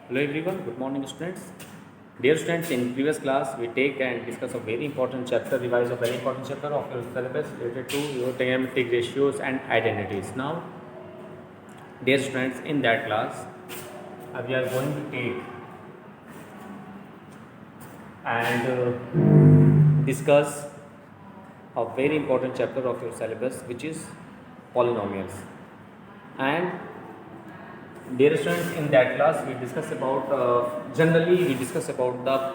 Hello everyone, good morning students. Dear students, in previous class we take and discuss a very important chapter, revise a very important chapter of your syllabus related to your trigonometric ratios and identities. Now, dear students, in that class we are going to take and discuss a very important chapter of your syllabus, which is polynomials. And dear students, in that class we discuss about generally we discuss about the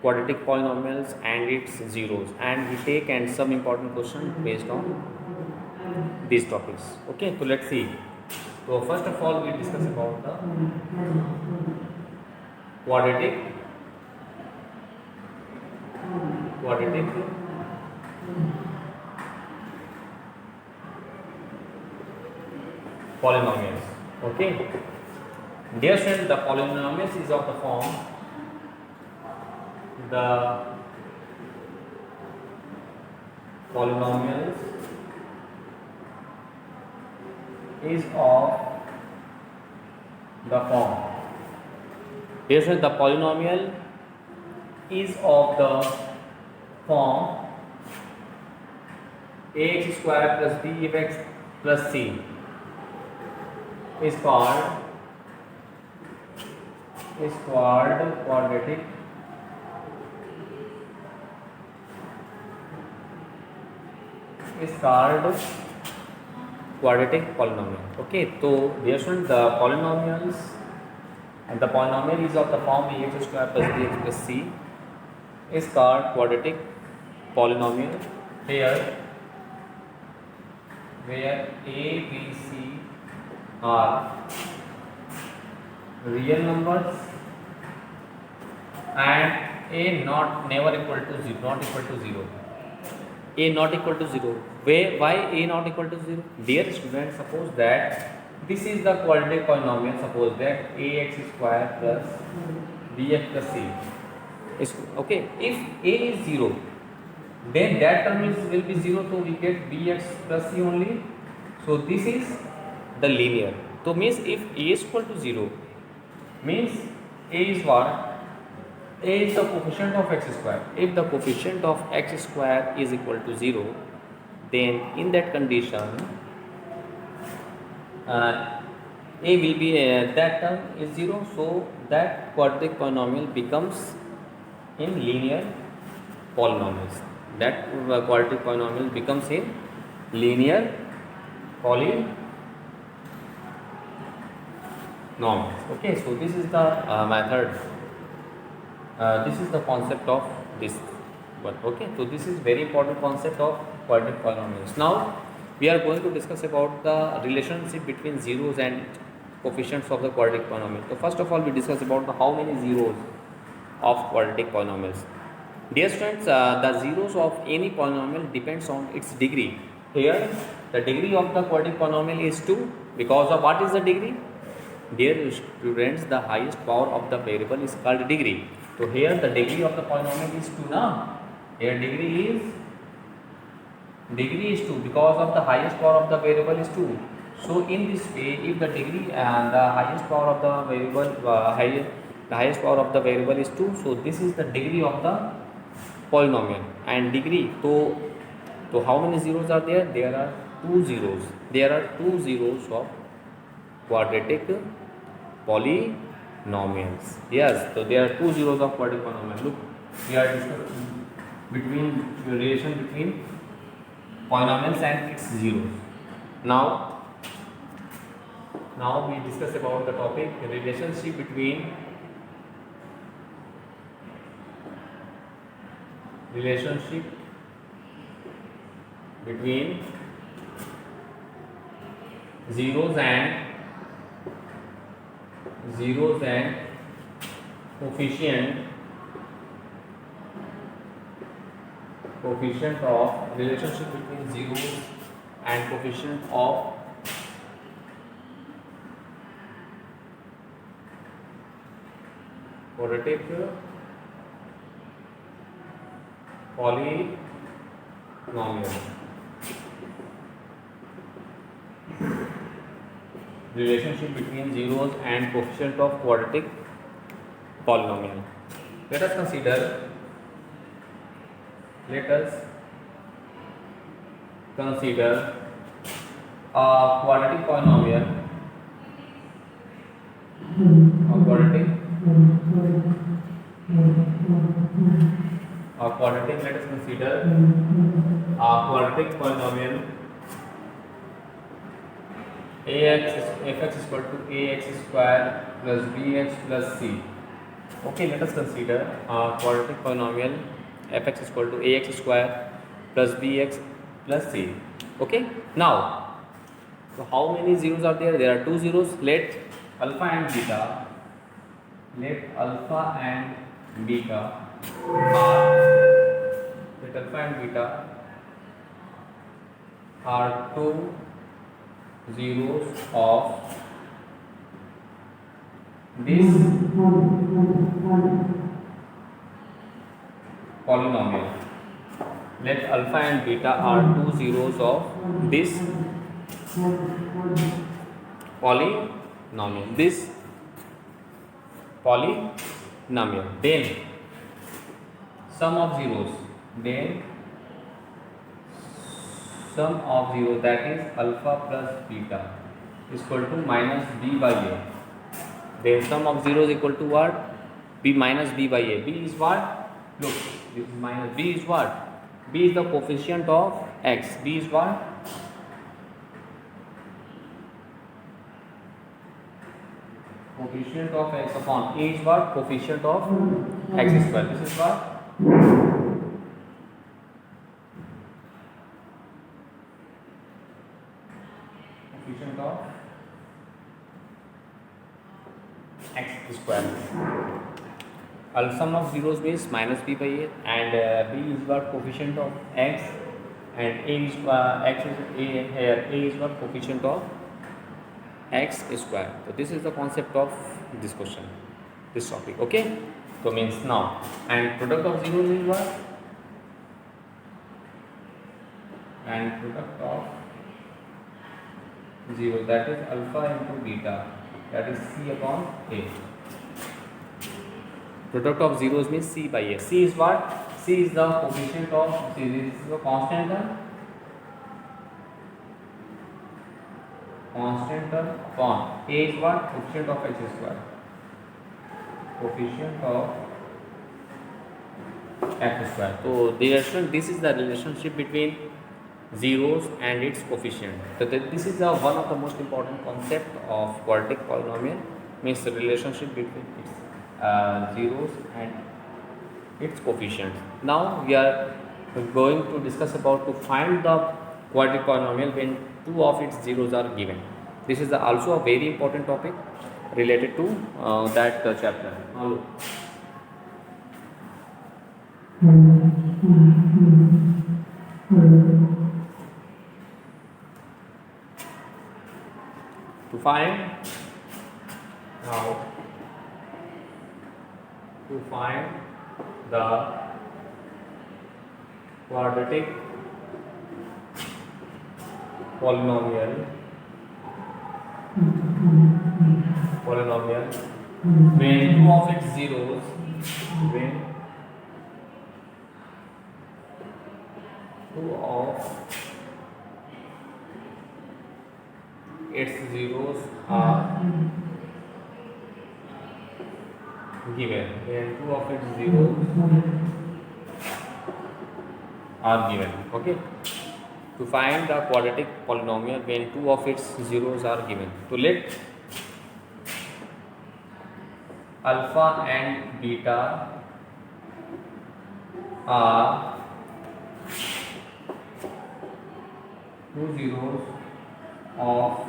quadratic polynomials and its zeros, and we take and some important questions based on these topics. Okay, so let's see. So first of all, we discuss about the quadratic quadratic polynomials. Okay, dear students, the polynomials is of the form the polynomials is of the form. Dear students, the polynomial is of the form ax square plus bx plus c is called quadratic polynomial. Okay, so dear students, the polynomials and the polynomial is of the form ax square plus bx plus c is called quadratic polynomial, where a, b, c are real numbers and a not never equal to 0, not equal to 0. A not equal to 0. Why a not equal to 0? Dear students, suppose that this is the quadratic polynomial. Suppose that ax square plus bx plus c is okay. If a is 0, then that term will be 0, so we get bx plus c only. So this is the linear. So means if a is equal to 0, means a is what? A is the coefficient of x square. If the coefficient of x square is equal to 0, then in that condition a will be that term is 0, so that quadratic polynomial becomes in linear polynomials. That quadratic polynomial becomes in linear polynomials. Okay, so this is the method. This is the concept of this one. Okay, so this is very important concept of quadratic polynomials. Now we are going to discuss about the relationship between zeros and coefficients of the quadratic polynomial. So first of all, we discuss about how many zeros of quadratic polynomials. Dear students, the zeros of any polynomial depends on its degree. Here the degree of the quadratic polynomial is 2. Because of what is the degree? Dear students, the highest power of the variable is called degree. So here the degree of the polynomial is 2 now. Here degree is 2 because of the highest power of the variable is 2. So in this way, if the degree and the highest power of the variable the highest power of the variable is 2, so this is the degree of the polynomial. And degree, so how many zeros are there? There are 2 zeros. There are 2 zeros of quadratic polynomials. Yes, so there are 2 zeros of quadratic polynomial. Look, we are discussing relation between polynomials and its zeros. Now we discuss about the topic relationship between zeros and coefficient of relationship between zeros and coefficient of quadratic polynomial. relationship between zeros and coefficient of quadratic polynomial. Let us consider a quadratic polynomial, let us consider a quadratic polynomial fx is equal to ax square plus bx plus c. Okay, let us consider a quadratic polynomial fx is equal to ax square plus bx plus c. Okay, now so how many zeros are there? There are two zeros. Let alpha and beta are two zeros of this polynomial. Let alpha and beta are two zeros of this polynomial. Then sum of zeros, that is alpha plus beta is equal to minus b by a. Then sum of zeros equal to what? B minus b by a. B is what? Look, this is minus b is what? B is the coefficient of x. B is what? Coefficient of x upon a is what? Coefficient of x square. This is what? Coefficient of x square. Sum of zeros means minus b by a, and b is what? Coefficient of x, and a is what? Coefficient of x square. So this is the concept of this question, this topic. Okay, so means now, and product of zeros is what? And product of 0, that is alpha into beta, that is c upon a. Product of zeros means c by a. C is what? C is the coefficient of, this is the constant term upon a is what? Coefficient of x square. So this is the relationship between zeros and its coefficient. So this is one of the most important concept of quadratic polynomial, means the relationship between its zeros and its coefficients. Now we are going to discuss about to find the quadratic polynomial when two of its zeros are given. This is also a very important topic related to that chapter. Now look. To find the quadratic polynomial when two of its zeros are given. Okay, to find the quadratic polynomial when two of its zeros are given. So let alpha and beta are two zeros of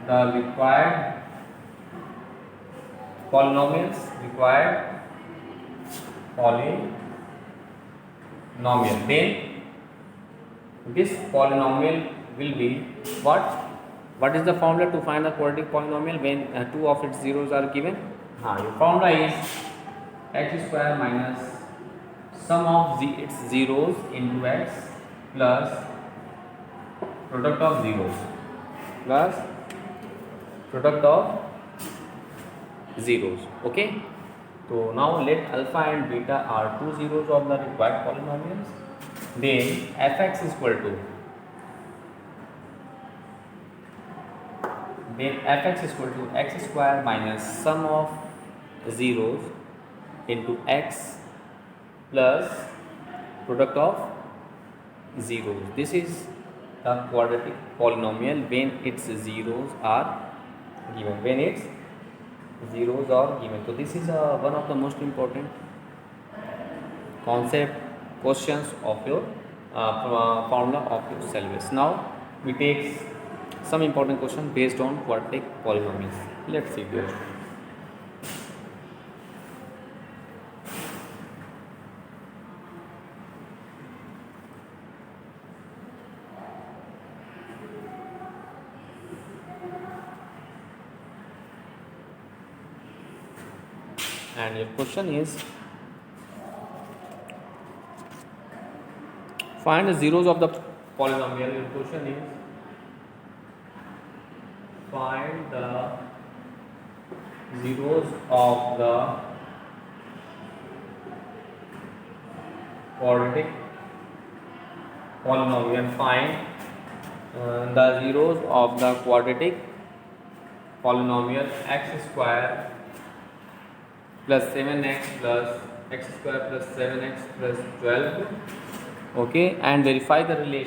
the required polynomial. Then this polynomial will be what? What is the formula to find the quadratic polynomial when two of its zeros are given? Your formula is x square minus sum of its zeros into x plus product of zeros. plus product of zeros. Okay, so now let alpha and beta are two zeros of the required polynomials. Then fx is equal to x square minus sum of zeros into x plus product of zeros. This is the quadratic polynomial when its zeros are given. So this is one of the most important concept questions of your formula of your syllabus. Now we take some important question based on quadratic polynomials. Let's see there. And your question is, find the zeros of the polynomial. Your question is, find the zeros of the quadratic polynomial. Find the zeros of the quadratic polynomial x square plus 7x plus x square plus 7x plus 12. Okay, and verify the relation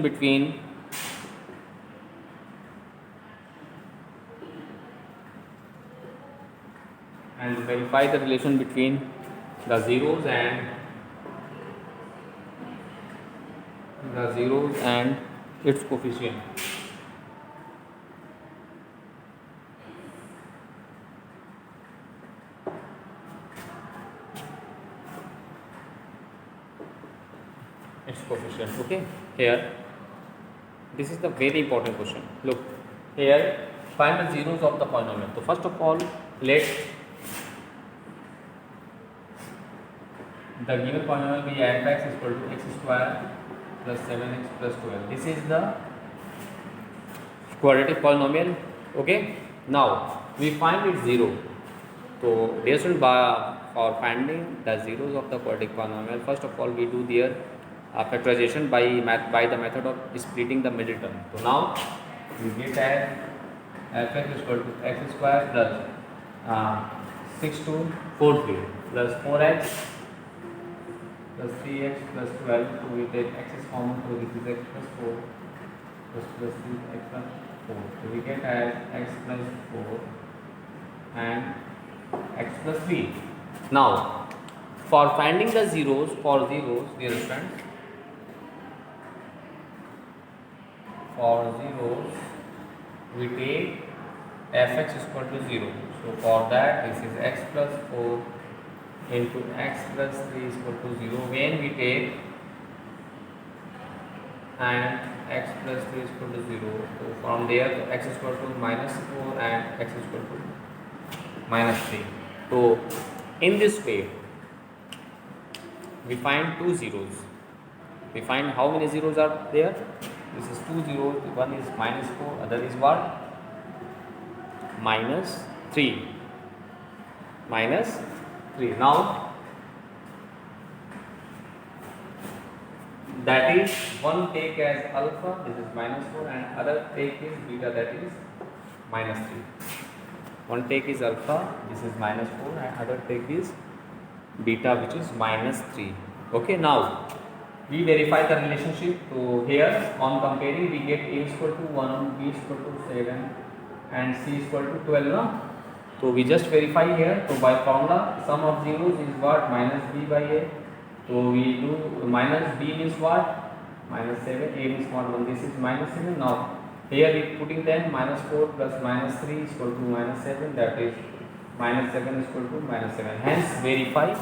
between the zeros and its coefficient. Okay, here this is the very important question. Look here, find the zeros of the polynomial. So first of all, let the given polynomial be fx is equal to x square plus 7x plus 12. This is the quadratic polynomial. Okay, now we find its zero. So dear student, for finding the zeros of the quadratic polynomial, first of all we do their factorization by the method of splitting the middle term. So now we get as fx is equal to x square plus 6 to 4 3 plus 4x plus 3x plus 12. So we take x is common, so this is x plus 4 plus 3 x plus 4. So we get as x plus 4 and x plus 3. Now for finding the zeros, dear friends, for zeros we take fx is equal to 0. So for that, this is x plus 4 into x plus 3 is equal to 0. When we take and x plus 3 is equal to 0, so from there x is equal to minus 4 and x is equal to minus 3. So in this way we find two zeros. We find how many zeros are there. This is two zeros. One is minus 4, other is what? Minus 3. Minus 3. Now that is one take as alpha, this is minus 4, and other take is beta, that is minus 3. One take is alpha, this is minus 4, and other take is beta, which is minus 3. Okay, now we verify the relationship. So here on comparing we get a is equal to 1, b is equal to 7 and c is equal to 12. No? So we just verify here. So by formula, sum of zeros is what? Minus b by a. So we do minus b means what? Minus 7, a means what? 1. This is minus 7. Now here we putting then minus 4 plus minus 3 is equal to minus 7, that is minus 7 is equal to minus 7. Hence verify,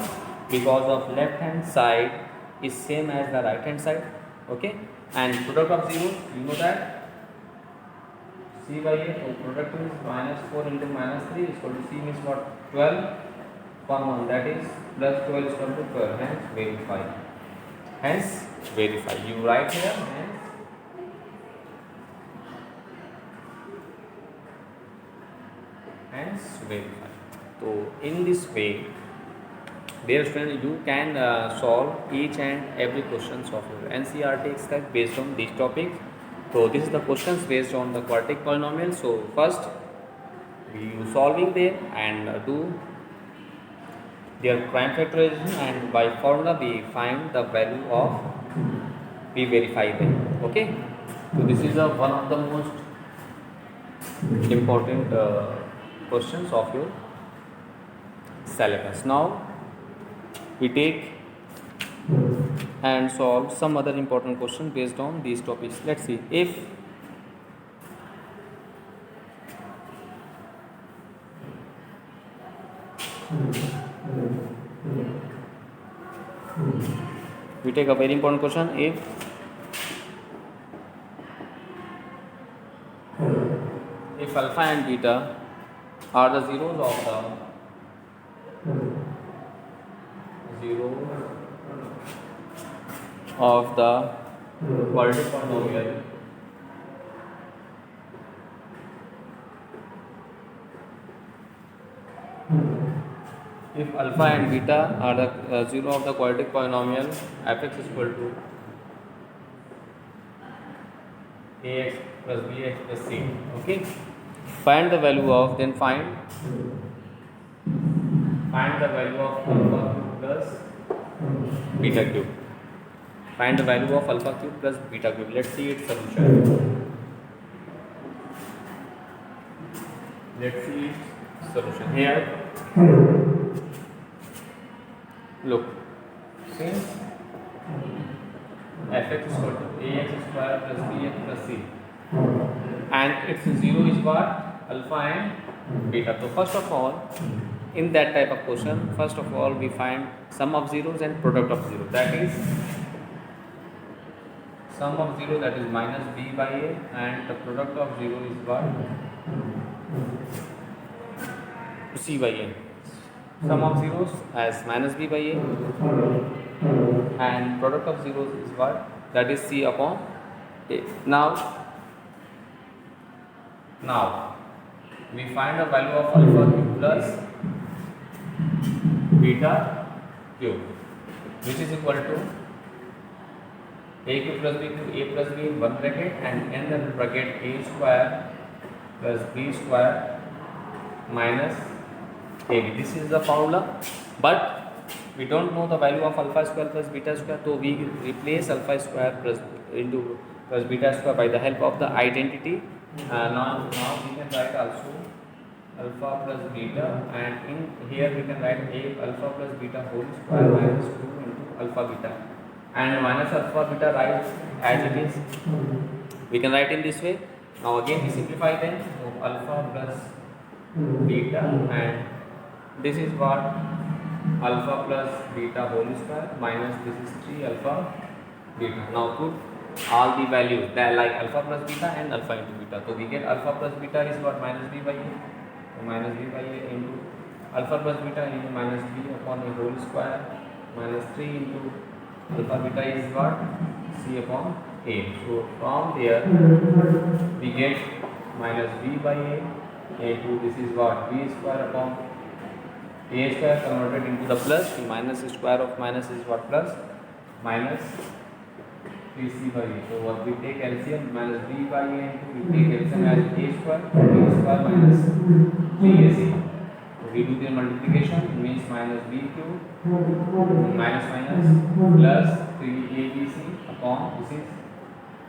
because of left hand side is same as the right hand side. Okay, and product of zeros, you know that c by a. So product is minus 4 into minus 3 is equal to c means what? 12 common, that is plus 12 is equal to 12. Hence verify. hence verify. You write here hence verify. So in this way, dear student, you can solve each and every questions of your NCERT exercise based on these topics. So this is the questions based on the quadratic polynomial. So first we use solving them and do their prime factorization, and by formula we find the value of, we verify them. Okay, so this is one of the most important questions of your syllabus. Now we take and solve some other important question based on these topics. Let's see. If we take a very important question, if alpha and beta are the zeros of the quadratic polynomial, if alpha and beta are the zero of the quadratic polynomial, fx is equal to ax plus bx plus c. Okay, find the value of, then find the value of alpha cube plus beta cube. Find the value of alpha cube plus beta cube. Let's see its solution. Let's see its solution. Here, look, since fx is equal to ax square plus bx plus c, and its zero is what? Alpha and beta. So first of all, in that type of question, first of all we find sum of zeros and product of zero. That is sum of 0, that is minus b by a, and the product of 0 is what? C by a. Sum of zeros as minus b by a, and product of zeros is what? That is c upon a. Now we find the value of alpha cube plus beta cube, which is equal to a cube plus b cube, a plus b in one bracket and in the bracket a square plus b square minus ab. This is the formula, but we don't know the value of alpha square plus beta square, so we replace alpha square plus beta square by the help of the identity. Now we can write also alpha plus beta, and in here we can write a alpha plus beta whole square minus 2 into alpha beta, and minus alpha beta write as it is. We can write in this way. Now again we simplify them. So alpha plus beta, and this is what? Alpha plus beta whole square minus this is 3 alpha beta. Now put all the values that like alpha plus beta and alpha into beta. So we get alpha plus beta is what? Minus b by a. So minus b by a into alpha plus beta into minus b upon a whole square minus 3 into alpha beta is what? C upon a. So from there we get minus b by a into this is what? B square upon a square converted into the plus, minus square of minus is what? Plus, minus 3c by a. So what we take LCM, minus b by a into, we take LCM as a square, b square minus 3ac. So we do the multiplication, it means minus b cube minus plus 3abc upon this is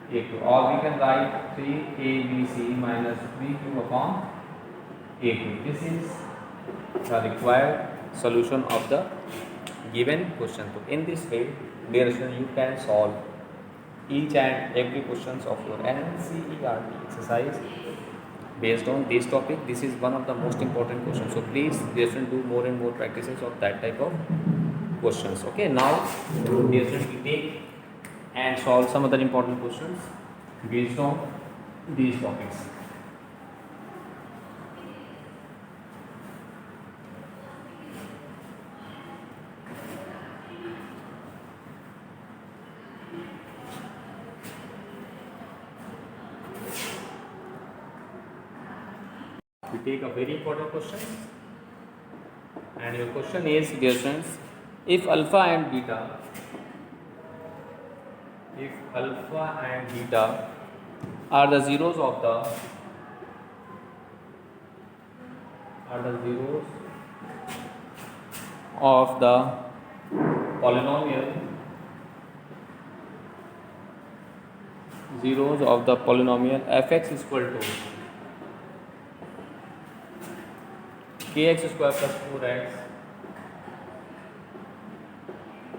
a cube. Or we can write 3abc minus b cube upon a cube. This is the required solution of the given question. So in this way, dear students, you can solve each and every questions of your NCERT exercise based on this topic. This is one of the most important questions. So please, dear students, do more and more practices of that type of questions. Okay, now dear students, we take and solve some other important questions based on these topics. we take a very important question, and your question is, dear students, if alpha and beta are the zeros of the polynomial fx is equal to kx square plus 4x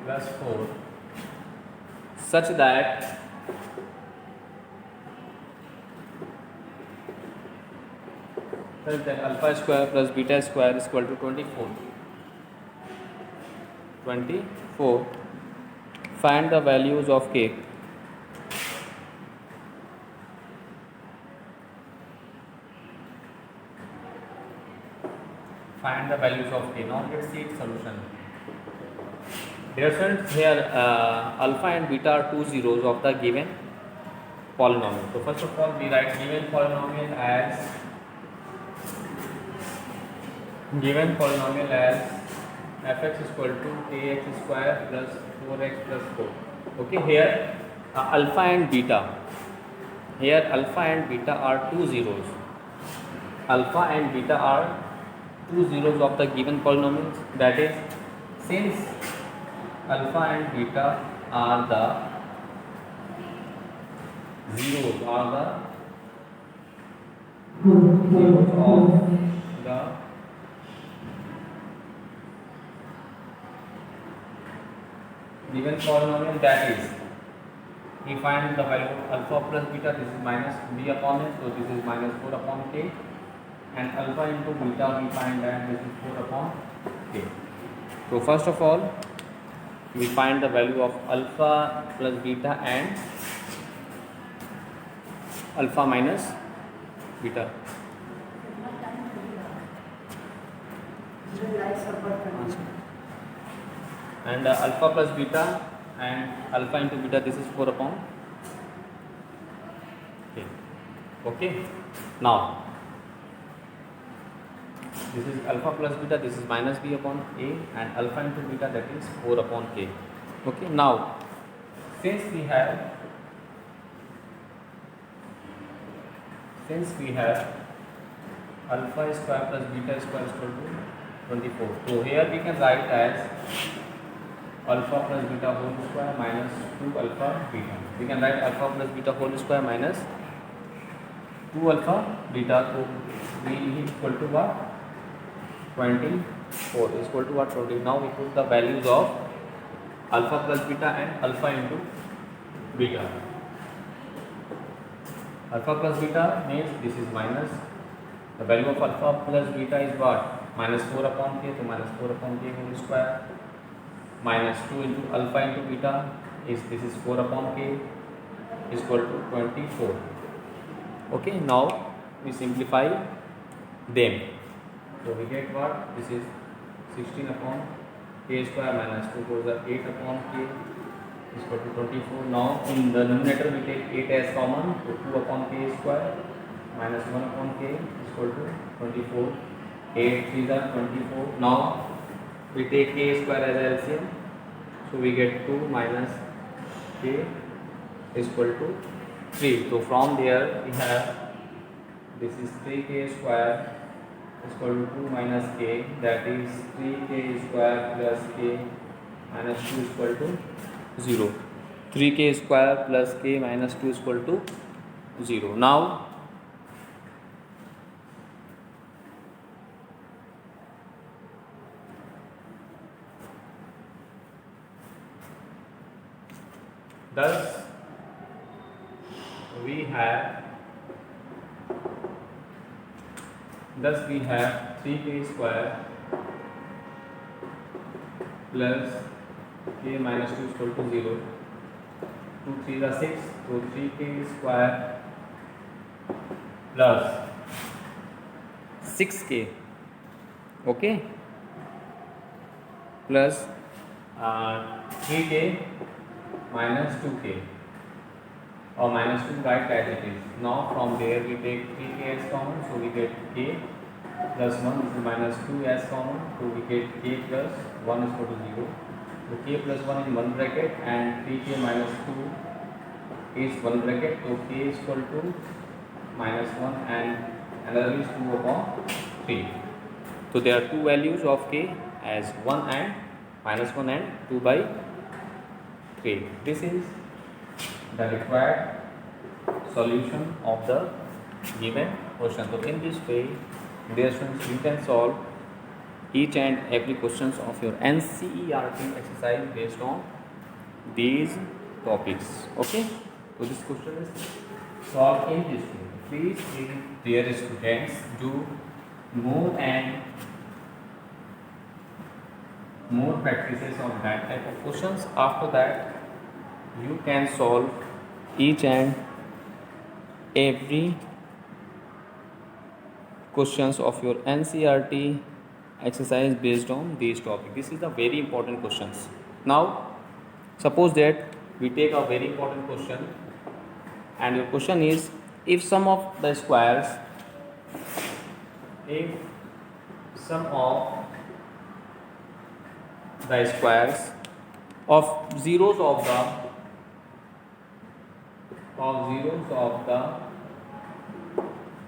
plus 4, such that alpha square plus beta square is equal to 24. Find the values of k. Find the values of k. Now let's see its solution. Dear friends, here alpha and beta are two zeros of the given polynomial. So first of all, we write given polynomial as fx is equal to kx square plus 4x plus 4. Okay, here alpha and beta are two zeros. Alpha and beta are two zeros of the given polynomials. That is, since alpha and beta are the zeros of the given polynomial, that is, we find the value of alpha plus beta. This is minus b upon s, so this is minus 4 upon k, and alpha into beta we find that this is 4 upon k. So first of all, we find the value of alpha plus beta and alpha minus beta. And alpha plus beta and alpha into beta, this is 4 upon k. Okay, now this is alpha plus beta, this is minus b upon a, and alpha into beta, that is 4 upon k. Okay, now since we have alpha square plus beta square is equal to 24. So here we can write as alpha plus beta whole square minus 2 alpha beta. We can write alpha plus beta whole square minus 2 alpha beta. So we is equal to what? 24 is equal to what? 20. Now we put the values of alpha plus beta and alpha into beta. Alpha plus beta means this is minus. The value of alpha plus beta is what? Minus 4 upon k. So minus 4 upon k whole square minus 2 into alpha into beta is, this is 4 upon k, is equal to 24. Okay, now we simplify them. So we get what? This is 16 upon k square minus 2 goes 8 upon k is equal to 24. Now in the numerator we take 8 as common, so 2 upon k square minus 1 upon k is equal to 24. 8 3 are 24. Now we take k square as LCM, so we get 2 minus k is equal to 3. So from there we have, this is 3k square is equal to 2 minus k, that is 3k square plus k minus 2 is equal to 0. 3k square plus k minus 2 is equal to 0. Now thus we have 3k square plus k minus 2 is equal to 0. 2 3 are 6, so 3k square plus 6k, okay, plus 3k minus 2k, or minus 2 right as it is. Now from there we take 3k as common, so we get k plus 1, this is minus 2 as common, so we get k plus 1 is equal to 0. So k plus 1 in one bracket and 3k minus 2 is one bracket, so k is equal to minus 1 and another is 2 upon 3. So there are two values of k as 1 and minus 1 and 2 by 3. This is the required solution of the given question. So in this way, dear students, you can solve each and every questions of your NCERT exercise based on these topics. Okay, so this question is solved in this way. Please, dear students, do more and more practices of that type of questions. After that, you can solve each and every questions of your NCERT exercise based on these topics. This is the very important questions. Now, suppose that we take a very important question, and your question is, if some of the squares of zeros of the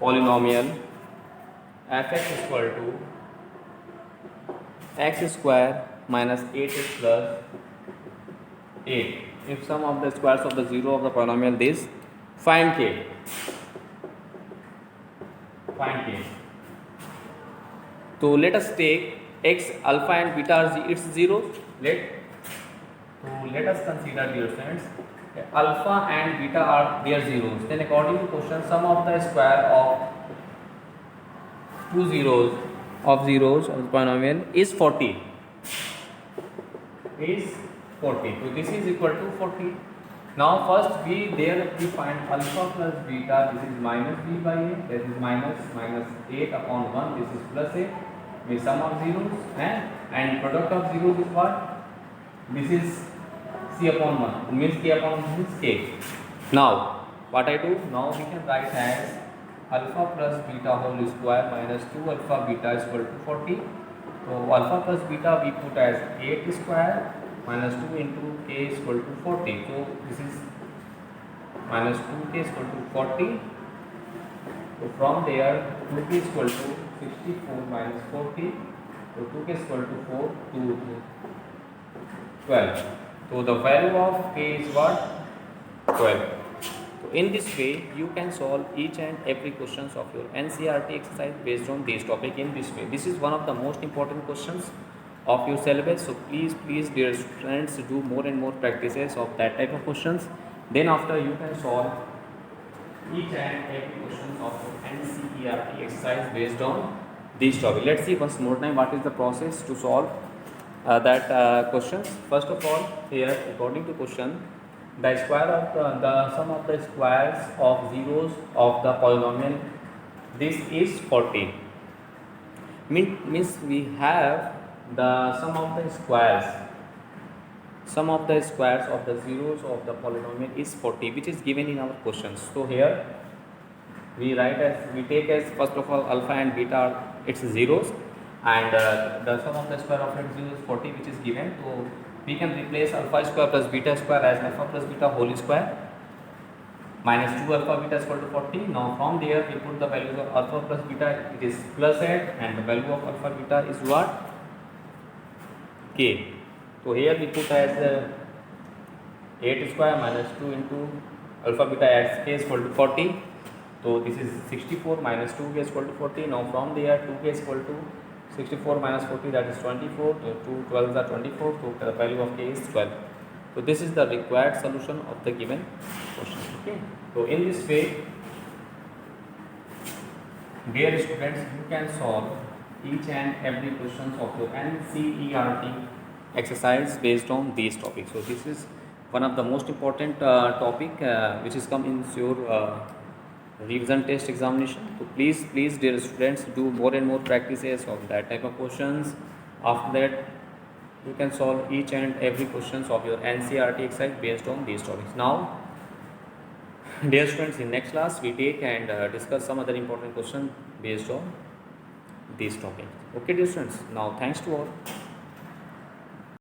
polynomial fx is equal to x square minus 8x plus 8. If sum of the squares of the zero of the polynomial this, find k. So let us take x, alpha and beta are its zeros. Let us consider, dear friends, alpha and beta are their zeros. Then according to question, sum of the square of two zeros of the polynomial is 40. So this is equal to 40. Now first we find alpha plus beta. This is minus b by a. This is minus 8 upon 1. This is plus a. With sum of zeros and product of zeros is what? This is c upon 1. Means k upon 1 is k. Now what I do? Now we can write as alpha plus beta whole square minus 2 alpha beta is equal to 40. So alpha plus beta we put as 8 square minus 2 into k is equal to 40. So this is minus 2k is equal to 40. So from there 2k is equal to 64 minus 40. So 2k is equal to 4 to 12. So the value of k is what? 12. So in this way, you can solve each and every questions of your NCERT exercise based on this topic in this way. This is one of the most important questions of your syllabus. So please, dear friends, do more and more practices of that type of questions. Then after you can solve each and every question of your NCERT exercise based on this topic. Let's see once more time what is the process to solve that questions. First of all, here according to question, the square of the sum of the squares of zeros of the polynomial, this is 40. Means we have the sum of the squares of the zeros of the polynomial is 40, which is given in our questions. So here we take as first of all alpha and beta are its zeros, and the sum of the square of its zeros is 40, which is given. So we can replace alpha square plus beta square as alpha plus beta whole square minus 2 alpha beta is equal to 40. Now from there we put the values of alpha plus beta, it is plus 8, and the value of alpha beta is what? K. So here we put as 8 square minus 2 into alpha beta as k is equal to 40. So this is 64 minus 2k is equal to 40. Now from there 2k is equal to 64 minus 40, that is 24. So 2 12s are 24. So the value of k is 12. So this is the required solution of the given question. Okay. So in this way, dear students, you can solve each and every questions of your NCERT exercise based on these topics. So this is one of the most important topic which is come in your revision test examination. So please, dear students, do more and more practices of that type of questions. After that, you can solve each and every questions of your NCERT exercise based on these topics. Now, dear students, in next class we take and discuss some other important question based on these topics. Okay, dear students. Now, thanks to all.